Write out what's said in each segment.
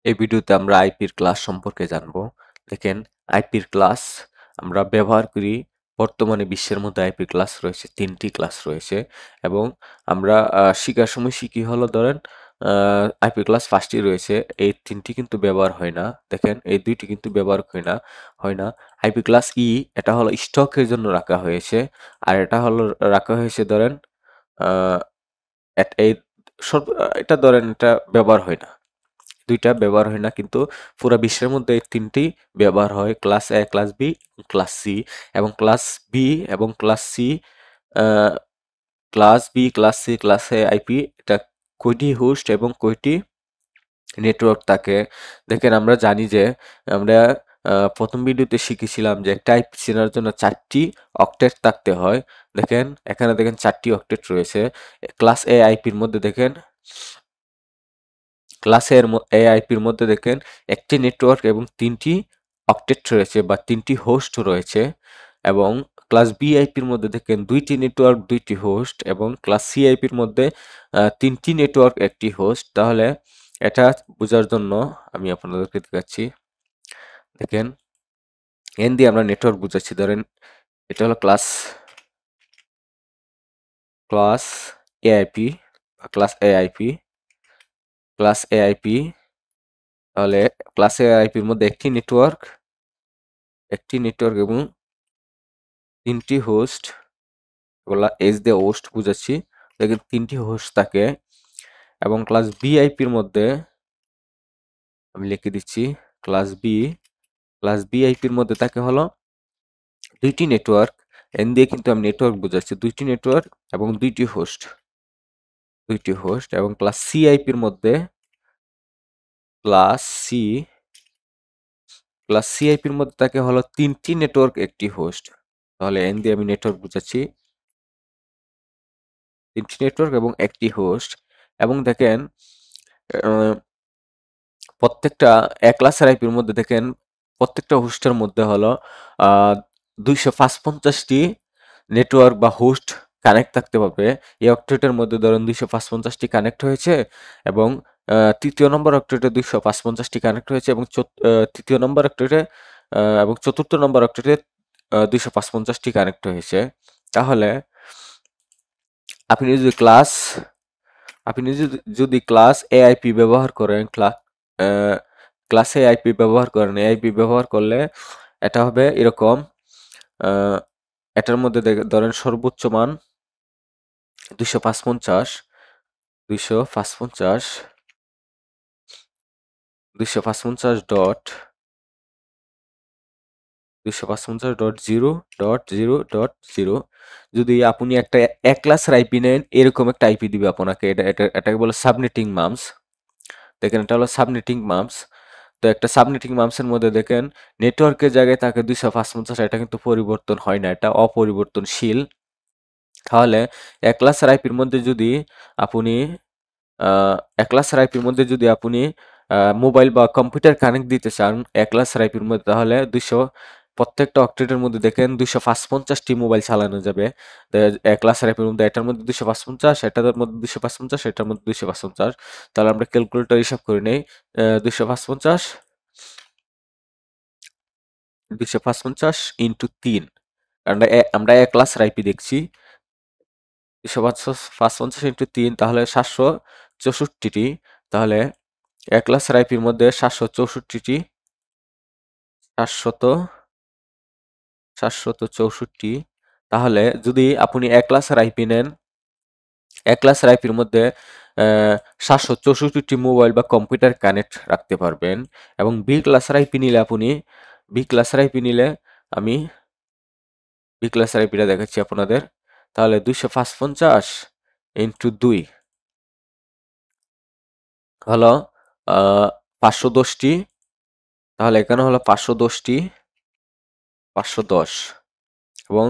এই ভিডিওতে আমরা আইপির ক্লাস সম্পর্কে জানবো। দেখেন, আইপির ক্লাস আমরা ব্যবহার করি। বর্তমানে বিশ্বের মধ্যে আইপি ক্লাস রয়েছে, 3টি ক্লাস রয়েছে এবং আমরা শিখার সময় শিখি হলো ধরেন আইপি ক্লাস 5টি রয়েছে, এই 3টি কিন্তু ব্যবহার হয় না। দেখেন, এই 2টি কিন্তু ব্যবহার হয় না। আইপি ক্লাস এটা হলো স্টকের জন্য রাখা হয়েছে, আর এটা হলো রাখা হয়েছে ধরেন আহ, এই এটা ধরেন এটা ব্যবহার হয় না। 2টা ব্যবহার হয় না, কিন্তু পুরা বিশ্বের মধ্যে এই 3টি ব্যবহার হয়: class A, class B, class C. এবং ক্লাস বি এবং class C, class B, class C, class A IP, এটা কয়টি হোস্ট এবং কয়টি নেটওয়ার্ক থাকে। দেখেন, আমরা জানি যে আমরা প্রথম ভিডিওতে শিখেছিলাম যে একটা আইপি চেনার জন্য 4টি অক্টেট থাকতে হয়। দেখেন, এখানে দেখেন 4টি অক্টেট রয়েছে। ক্লাস এ আইপির মধ্যে দেখেন, ক্লাসের এআইপির মধ্যে দেখেন একটি নেটওয়ার্ক এবং 3টি অক্টেট রয়েছে বা 3টি হোস্ট রয়েছে। এবং ক্লাস বিআইপির মধ্যে দেখেন 2টি নেটওয়ার্ক, 2টি হোস্ট। এবং ক্লাস সিআইপির মধ্যে 3টি নেটওয়ার্ক, 1টি হোস্ট। তাহলে এটা বোঝার জন্য আমি আপনাদেরকে দেখাচ্ছি। দেখেন, এন দিয়ে আমরা নেটওয়ার্ক বুঝাচ্ছি। ধরেন, এটা হলো ক্লাস এআইপি বা ক্লাস এআইপি। তাহলে ক্লাস এআইপির মধ্যে একটি নেটওয়ার্ক এবং 3টি হোস্ট, এগুলা এজ দিয়ে হোস্ট বুঝাচ্ছি। দেখেন, 3টি হোস্ট থাকে। এবং ক্লাস বিআইপির মধ্যে আমি লিখে দিচ্ছি, ক্লাস বিআইপির মধ্যে থাকে হলো 2টি নেটওয়ার্ক। এন দিয়ে কিন্তু আমি নেটওয়ার্ক বুঝাচ্ছি, 2টি নেটওয়ার্ক এবং 2টি হোস্ট। এবং ক্লাস সিআইপির মধ্যে ক্লাস সি ক্লাস সিআইপির মধ্যে থাকে হলো 3টি নেটওয়ার্ক, 1টি হোস্ট। তাহলে এন দিয়ে আমি নেটওয়ার্ক বুঝাচ্ছি, 3টি নেটওয়ার্ক এবং 1টি হোস্ট। এবং দেখেন, আহ, প্রত্যেকটা এক ক্লাসের আইপির মধ্যে দেখেন প্রত্যেকটা হোস্টের মধ্যে হলো 255টি নেটওয়ার্ক বা হোস্ট কানেক্ট থাকতে পারবে। এই অক্টেটের মধ্যে ধরেন 255টি কানেক্ট হয়েছে এবং তৃতীয় নম্বর অক্টেটে 255টি কানেক্ট হয়েছে এবং তৃতীয় নম্বর অক্টেটে এবং চতুর্থ নম্বর অক্টেটে 255টি কানেক্ট হয়েছে। তাহলে আপনি যদি ক্লাস ক্লাস এআইপি ব্যবহার করেন, ক্লাসে আইপি ব্যবহার করেন, এআইপি ব্যবহার করলে এটা হবে এরকম। এটার মধ্যে ধরেন সর্বোচ্চ মান 255 255 ডট 255.0.0.0। যদি আপনি একটা এক ক্লাসের আইপি নেন, এরকম একটা আইপি দিবে আপনাকে। এটাকে বলে সাবনেটিং মাম্পস। দেখেন, এটা হলো সাবনেটিং মাম্পস। তো একটা সাবনেটিং মাম্পসের মধ্যে দেখেন নেটওয়ার্কের জায়গায় থাকে 255, এটা কিন্তু পরিবর্তন হয় না, এটা অপরিবর্তনশীল। তাহলে এক ক্লাসের আইপির মধ্যে যদি আপনি মোবাইল বা কম্পিউটার কানেক্ট দিতে চান এক ক্লাসের আইপির মধ্যে, তাহলে প্রত্যেকটা অক্টেটের মধ্যে দেখেন 255টি মোবাইল চালানো যাবে। এক ক্লাসের আইপির মধ্যে এটার মধ্যে 255, এটার মধ্যে 255, এটার মধ্যে 255। তাহলে আমরা ক্যালকুলেটর হিসাব করে নেই। 255 ইন্টু 3। আমরা এক ক্লাসের আইপি দেখছি, 255 ইন্টু 3, তাহলে 764টি। তাহলে এক ক্লাসের আইপির মধ্যে 764। তাহলে যদি আপনি এক ক্লাসের আইপি নেন, এক ক্লাসের আইপির মধ্যে 764টি মোবাইল বা কম্পিউটার কানেক্ট রাখতে পারবেন। এবং বি ক্লাসের আইপি নিলে আমি বি ক্লাসের আইপিটা দেখাচ্ছি আপনাদের। তাহলে 255 ইন্টু 2 হলো 510টি। তাহলে এখানে হলো 510 এবং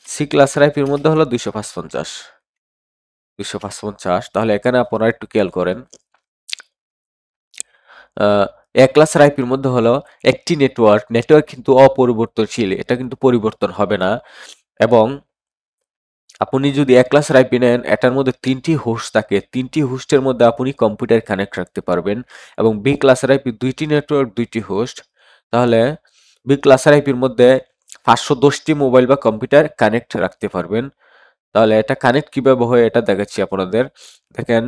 সি ক্লাসের আইপির মধ্যে হলো 255। তাহলে এখানে আপনারা একটু খেয়াল করেন, এক ক্লাসের আইপির মধ্যে হলো একটি নেটওয়ার্ক কিন্তু অপরিবর্তনশীল, এটা কিন্তু পরিবর্তন হবে না। এবং আপনি যদি এক ক্লাসের আইপি নেন, এটার মধ্যে 3টি হোস্ট থাকে। 3টি হোস্টের মধ্যে আপনি কম্পিউটার কানেক্ট রাখতে পারবেন। এবং বি ক্লাসের আইপি 2টি নেটওয়ার্ক, 2টি হোস্ট। তাহলে বি ক্লাসের আইপির মধ্যে 510টি মোবাইল বা কম্পিউটার কানেক্ট রাখতে পারবেন। তাহলে এটা কানেক্ট কিভাবে হয় এটা দেখাচ্ছি আপনাদের। দেখেন,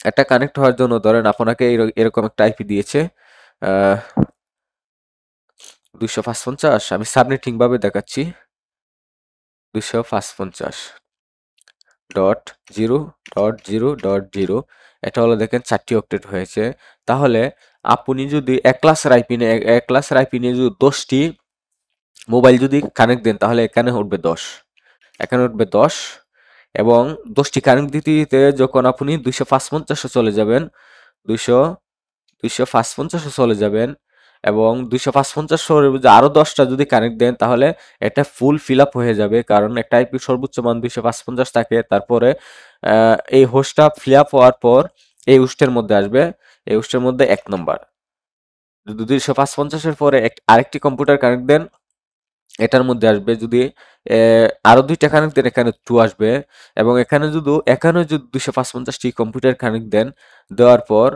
এটা কানেক্ট হওয়ার জন্য ধরেন আপনাকে এরকম একটা আইপি দিয়েছে 255। আমি সাবনেটিং ভাবে দেখাচ্ছি। 255.0.0.0। এটা হলো দেখেন 4টি অক্টেট হয়েছে। তাহলে আপনি যদি এক ক্লাসের আইপি নিয়ে এক ক্লাসের আইপি নিয়ে যদি 10টি মোবাইল যদি কানেক্ট দেন, তাহলে এখানে উঠবে 10, এখানে উঠবে 10। এবং 10টি কানেক্ট দিতে দিতে যখন আপনি 255 চলে যাবেন, 200 255 চলে যাবেন, এবং 255 আরো 10টা যদি কানেক্ট দেন, তাহলে এটা ফুল ফিল আপ হয়ে যাবে। কারণ একটা আইপি সর্বোচ্চ মান 255 থাকে। তারপরে এই হোস্টটা ফিল আপ হওয়ার পর এই হোস্টের মধ্যে আসবে, এই হোস্টের মধ্যে 1 নম্বর। যদি 255-এর পরে আরেকটি কম্পিউটার কানেক্ট দেন, এটার মধ্যে আসবে। যদি আরো 2টা কানেক্ট দেন, এখানে 2 আসবে। এবং এখানে যদি 255টি কম্পিউটার কানেক্ট দেন, দেওয়ার পর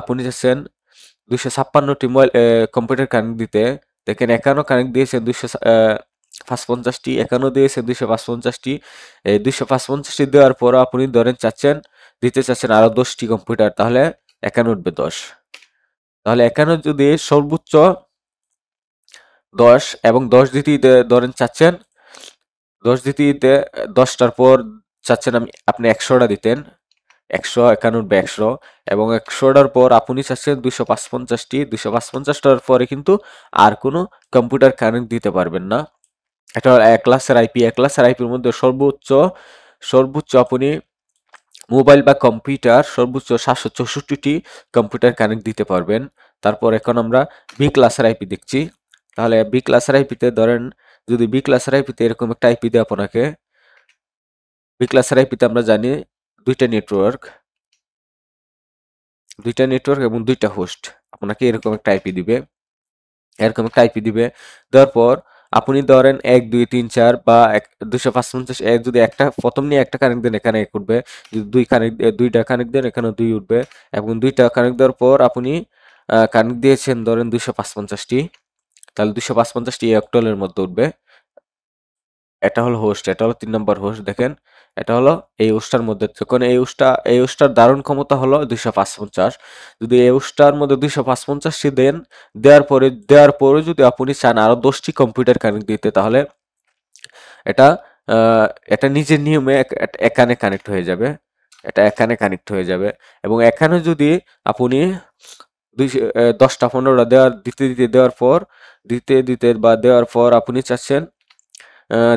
আপনি যাচ্ছেন 256টি মোবাইল কম্পিউটার কানেক্ট দিতে। দেখেন, এখানেও কানেক্ট দিয়েছেন 255টি, এখানেও দিয়েছেন 255টি। এই 255টি দেওয়ার পর আপনি ধরেন দিতে চাচ্ছেন আরো 10টি কম্পিউটার, তাহলে এখানে উঠবে 10। তাহলে এখানে যদি সর্বোচ্চ 10 এবং 10 দিতে ধরেন চাচ্ছেন 10 দিতে 10টার পর চাচ্ছেন আপনি 100টা দিতেন, 100, এখানে উঠবে 100। এবং 100টার পর আপনি চাচ্ছেন 255টি, 255টার পরে কিন্তু আর কোনো কম্পিউটার কানেক্ট দিতে পারবেন না। এটা হলো এক ক্লাসের আইপি। এক ক্লাসের আইপির মধ্যে সর্বোচ্চ আপনি মোবাইল বা কম্পিউটার সর্বোচ্চ 764টি কম্পিউটার কানেক্ট দিতে পারবেন। তারপর এখন আমরা বি ক্লাসের আইপি দেখছি। তাহলে বি ক্লাসের আইপিতে ধরেন, যদি বি ক্লাসের আইপিতে এরকম একটা আইপি দেয় আপনাকে, বি ক্লাসের আইপিতে আমরা জানি 2টা নেটওয়ার্ক, 2টা নেটওয়ার্ক এবং 2টা হোস্ট। আপনাকে এরকম একটা আইপি দিবে, এরকম একটা আইপি দিবে। দেওয়ার পর আপনি ধরেন 1 2 3 4 বা 255, যদি একটা প্রথম নিয়ে একটা কানেক্ট দেন, এখানে 1 উঠবে। যদি 2টা কানেক্ট দেন, এখানে 2 উঠবে। এবং 2টা কানেক্ট দেওয়ার পর আপনি কানেক্ট দিয়েছেন ধরেন 255টি, তাহলে 255টি অক্টালের মধ্যে উঠবে। এটা হলো হোস্ট, এটা হলো 3 নম্বর হোস্ট। দেখেন, এটা হলো এই হোস্টটার মধ্যে, যখন এই হোস্টটার ধারণ ক্ষমতা হলো 255। যদি এই হোস্টটার মধ্যে 255টি দেন, দেওয়ার পরে যদি আপনি চান আরো 10টি কম্পিউটার কানেক্ট দিতে, তাহলে এটা এটা নিজের নিয়মে এখানে কানেক্ট হয়ে যাবে, এটা এখানে কানেক্ট হয়ে যাবে। এবং এখানে যদি আপনি 10টা 15টা দেওয়ার পর আপনি চাচ্ছেন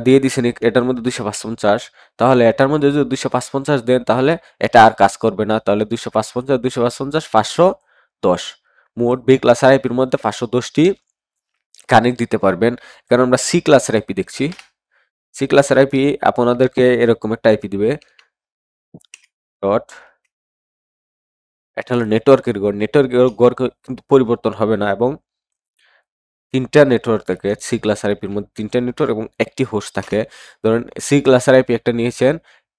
দিয়ে দিছেন এটার মধ্যে 255, তাহলে এটার মধ্যে যদি 255 দেন, তাহলে এটা আর কাজ করবে না। তাহলে 255 510, মোট বি ক্লাসের আইপির মধ্যে 510টি কানেক্ট দিতে পারবেন। কারণ আমরা সি ক্লাসের আইপি দেখছি। সি ক্লাসের আইপি আপনাদেরকে এরকম একটা আইপি দিবে, ডট, এটা হলো নেটওয়ার্কের গড় কিন্তু পরিবর্তন হবে না। এবং 3টা নেটওয়ার্ক থাকে সি ক্লাস আইপির মধ্যে, 3টা নেটওয়ার্ক এবং একটি হোস্ট থাকে। ধরেন সি ক্লাস আইপি একটা নিয়েছেন,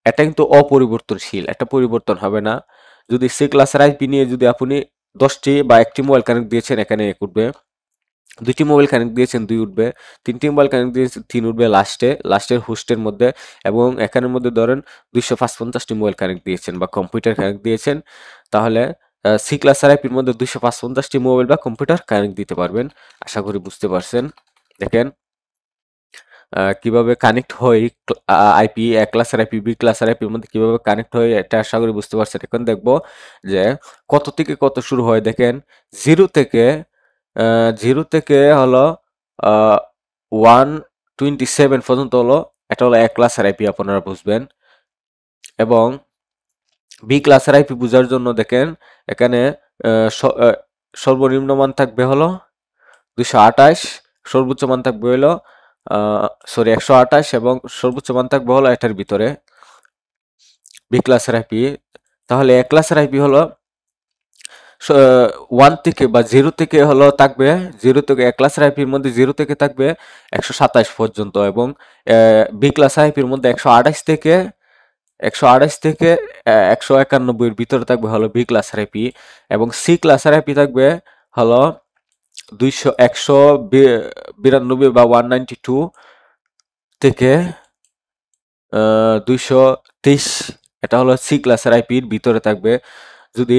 এটা কিন্তু অপরিবর্তনশীল, এটা পরিবর্তন হবে না। যদি সি ক্লাস আইপি নিয়ে যদি আপনি 10টি বা একটি মোবাইল কানেক্ট দিয়েছেন, এখানে 1 উঠবে। 2টি মোবাইল কানেক্ট দিয়েছেন, 2 উঠবে। 3টি মোবাইল কানেক্ট দিয়েছেন, 3 উঠবে লাস্টের হোস্টের মধ্যে। এবং এখানের মধ্যে ধরেন 255টি মোবাইল কানেক্ট দিয়েছেন বা কম্পিউটার কানেক্ট দিয়েছেন, তাহলে সি ক্লাস আইপির মধ্যে 255টি মোবাইল বা কম্পিউটার কানেক্ট দিতে পারবেন। আশা করি বুঝতে পারছেন। দেখেন কিভাবে কানেক্ট হয় আইপি, এক ক্লাসের আইপি বি ক্লাসের আইপির মধ্যে কিভাবে কানেক্ট হয়, এটা আশা করি বুঝতে পারছেন। এখন দেখবো যে কত থেকে কত শুরু হয়। দেখেন, জিরো থেকে হলো 127 পর্যন্ত হলো, এটা হলো এক ক্লাসের আইপি, আপনারা বুঝবেন। এবং বি ক্লাসের আইপি বোঝার জন্য দেখেন, এখানে সর্বনিম্ন মান থাকবে হলো 228, সর্বোচ্চ মান থাকবে হলো 128, এবং সর্বোচ্চ মান থাকবে হলো এটার ভিতরে, বি ক্লাসের আইপি। তাহলে এক ক্লাসের আইপি হলো ওয়ান থেকে বা জিরো থেকে হলো থাকবে, জিরো থেকে এ ক্লাসের আইপির মধ্যে জিরো থেকে থাকবে 127 পর্যন্ত, এবং বি ক্লাস আইপির মধ্যে 128 থেকে 191 ভিতরে থাকবে হলো বি ক্লাসের আইপি, এবং সি ক্লাসের আইপি থাকবে হলো 192 বা 192 থেকে 223, এটা হলো সি ক্লাসের আইপির ভিতরে থাকবে। যদি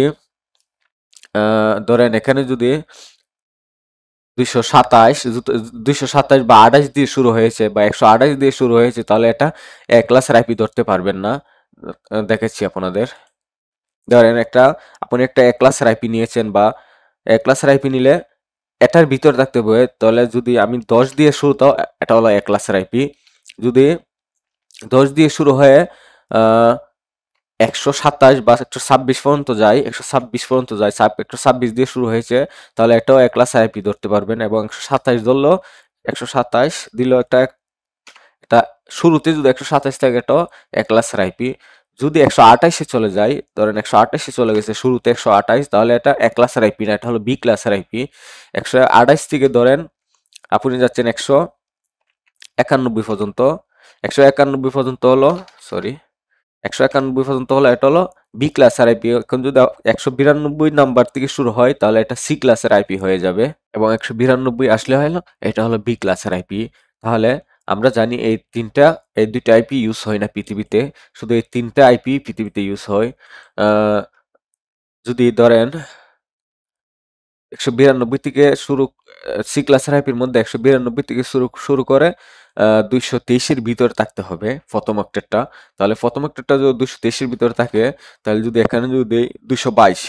ধরেন এখানে যদি 227 বা 28 দিয়ে শুরু হয়েছে বা 128 দিয়ে শুরু হয়েছে, তাহলে এটা এ ক্লাসের আইপি ধরতে পারবেন না। দেখাচ্ছি আপনাদের। ধরেন আপনি একটা এ ক্লাসের আইপি নিয়েছেন, বা এ ক্লাসের আইপি নিলে এটার ভিতরে থাকতে হবে। তাহলে যদি আমি 10 দিয়ে শুরু, তাও এটা হলো এ ক্লাসের আইপি। যদি 10 দিয়ে শুরু হয়ে 127 বা 126 পর্যন্ত যায়, 126 দিয়ে শুরু হয়েছে, তাহলে এটাও এক ক্লাস আইপি ধরতে পারবেন। এবং 127 ধরলো, 127 দিল এটা শুরুতে যদি 127 থাকে, এটাও এক ক্লাসের আইপি। যদি 128-এ চলে যায়, ধরেন 128-এ চলে গেছে শুরুতে 128, তাহলে এটা এক ক্লাসের আইপি না, এটা হলো বি ক্লাসের আইপি। 128 থেকে ধরেন আপনি যাচ্ছেন 191 পর্যন্ত, 191 পর্যন্ত হলো, সরি, 191 পর্যন্ত হলো, এটা হলো বি ক্লাসের আইপি। এখন যদি 192 নাম্বার থেকে শুরু হয়, তাহলে এটা সি ক্লাসের আইপি হয়ে যাবে, এবং 192 আসলে হলো এটা হলো বি ক্লাসের আইপি। তাহলে আমরা জানি এই দুইটা আইপি ইউজ হয় না পৃথিবীতে, শুধু এই তিনটা আইপি পৃথিবীতে ইউজ হয়। যদি ধরেন 192 থেকে শুরু, সি ক্লাসের আইপির মধ্যে 192 থেকে শুরু করে 223-এর ভিতর থাকতে হবে প্রথম অক্টেটটা। তাহলে প্রথম অক্টেটটা যদি 223-এর ভিতর থাকে, তাহলে যদি এখানে যদি দেই 222,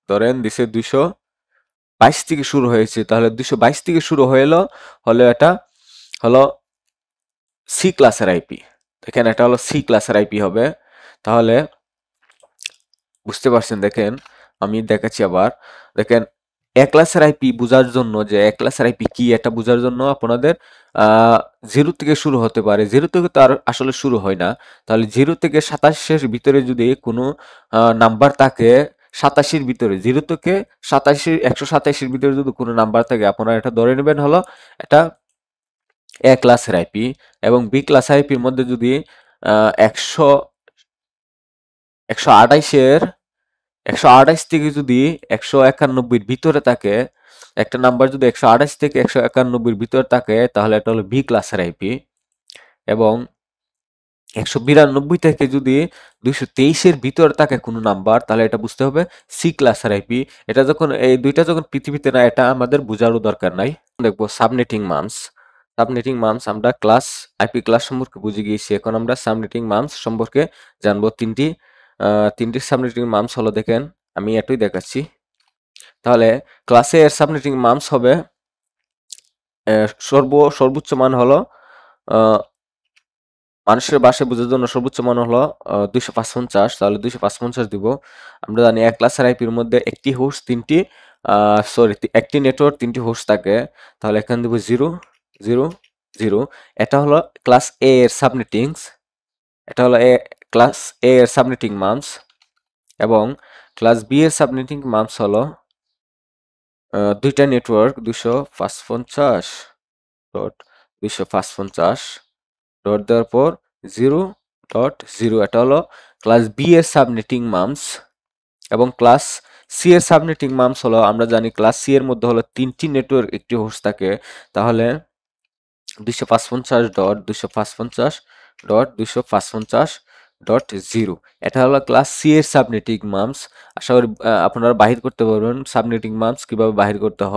ধরেন দিছে 222 থেকে শুরু হয়েছে, তাহলে 222 থেকে শুরু হলে এটা হলো সি ক্লাসের আইপি। দেখেন এটা হলো সি ক্লাসের আইপি হবে। তাহলে বুঝতে পারছেন? দেখেন আমি দেখাচ্ছি আবার। দেখেন এ ক্লাসের আইপি বোঝার জন্য, যে এ ক্লাসের আইপি কি এটা বোঝার জন্য আপনাদের 0 থেকে শুরু হতে পারে। 0 থেকে তো আর আসলে শুরু হয় না। তাহলে 0 থেকে 27-এর ভিতরে যদি কোনো নাম্বার থাকে, 87-এর ভিতরে, 0 থেকে 127-এর ভিতরে যদি কোনো নাম্বার থাকে, আপনারা এটা ধরে নেবেন হলো এটা এ ক্লাসের আইপি। এবং বি ক্লাস আইপির মধ্যে যদি 128 থেকে যদি 191-এর ভিতরে থাকে, একটা নাম্বার যদি 128 থেকে 191-এর ভিতরে থাকে, তাহলে এটা হলো বি ক্লাসের আইপি। এবং 192 থেকে যদি 223-এর ভিতরে থাকে কোনো নাম্বার, তাহলে এটা বুঝতে হবে সি ক্লাসের আইপি। এটা যখন এই দুইটা যখন পৃথিবীতে না, এটা আমাদের বোঝারও দরকার নাই। দেখবো সাবনেটিং মানস। আমরা আইপি ক্লাস সম্পর্কে বুঝে গিয়েছি। এখন আমরা সাবনেটিং মানস সম্পর্কে জানবো। তিনটি সাবনেটিং মানস হলো, দেখেন আমি এটাই দেখাচ্ছি। তাহলে ক্লাসে এর সাবনেটিং মানস হবে, সর্বোচ্চ মান হলো, মানুষের ভাষায় বোঝার জন্য সর্বোচ্চ মান হলো 255। তাহলে 255 দিব। আমরা জানি এক ক্লাসের আইপির মধ্যে একটি নেটওয়ার্ক 3টি হোস্ট থাকে। তাহলে এখানে দিব 0 0 0। এটা হলো ক্লাস এ এর সাবনেটিংস, এটা হলো ক্লাস এ এর সাবনেটিং মানস। এবং ক্লাস বি এর সাবনেটিং মানস হলো দুইটা নেটওয়ার্ক 255.255 ডট দেওয়ার পর 0.0। এটা হলো ক্লাস বি এর সাবনেটিং মানস। এবং ক্লাস সি এর সাবনেটিং মানস হলো, আমরা জানি ক্লাস সি এর মধ্যে হলো 3টি নেটওয়ার্ক একটি হোস্ট থাকে। তাহলে 255.255.255.0। এটা হলো ক্লাস সি এর সাবনেটিং মানস। আশা করি আপনারা বাহির করতে পারবেন সাবনেটিং মানস কিভাবে বাহির করতে হয়।